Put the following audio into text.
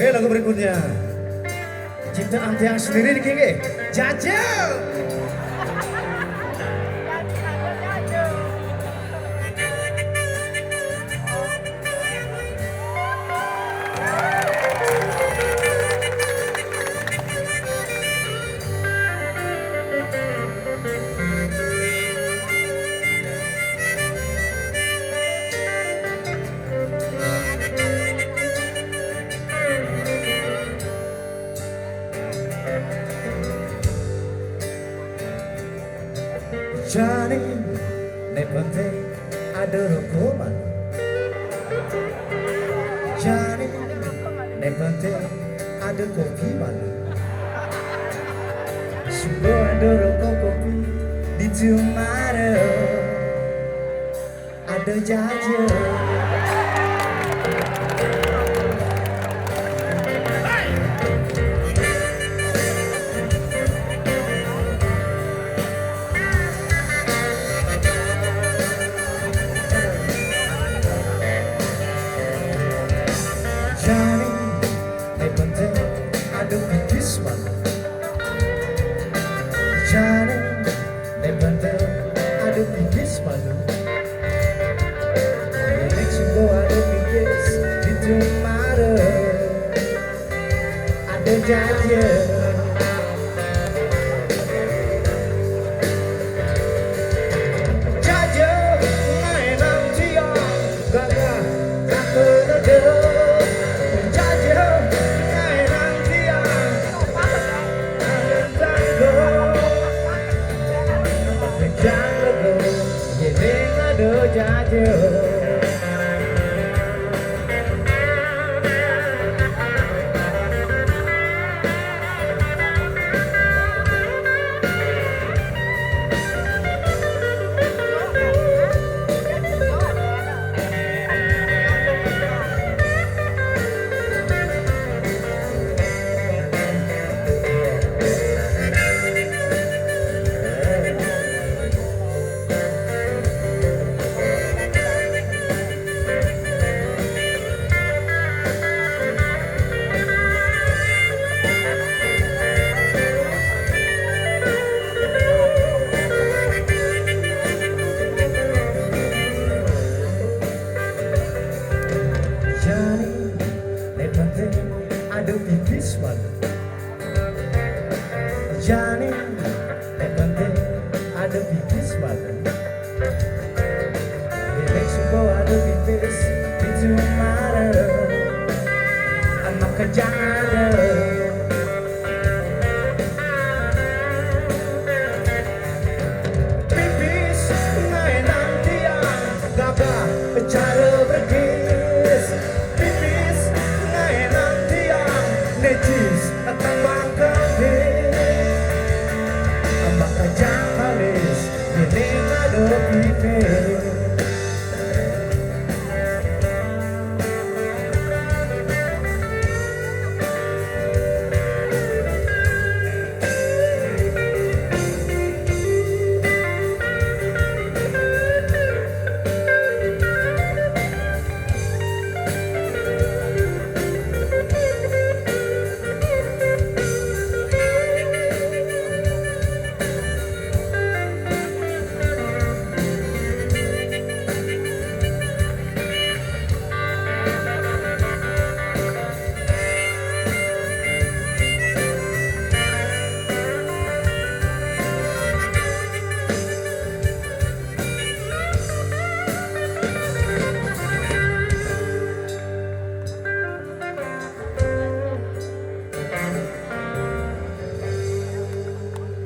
Oke, lagu berikutnya ciptaan Tiang sendiri di Kiki Jajal. Jani, ne penting ada rokok. Jani, ne penting ada kopi malu. Sudah ada rokok kopi di Jumare, ada jajah. Jani, ne penting ada pipis malu. Jani, ne penting ada pipis malu. Mexico ada pipis di Jumare, ada jajah. Ada pipis malu. Jani, ne penting ada pipis malu. Di Mexico ada pipis di Jumare, maka jangan ada.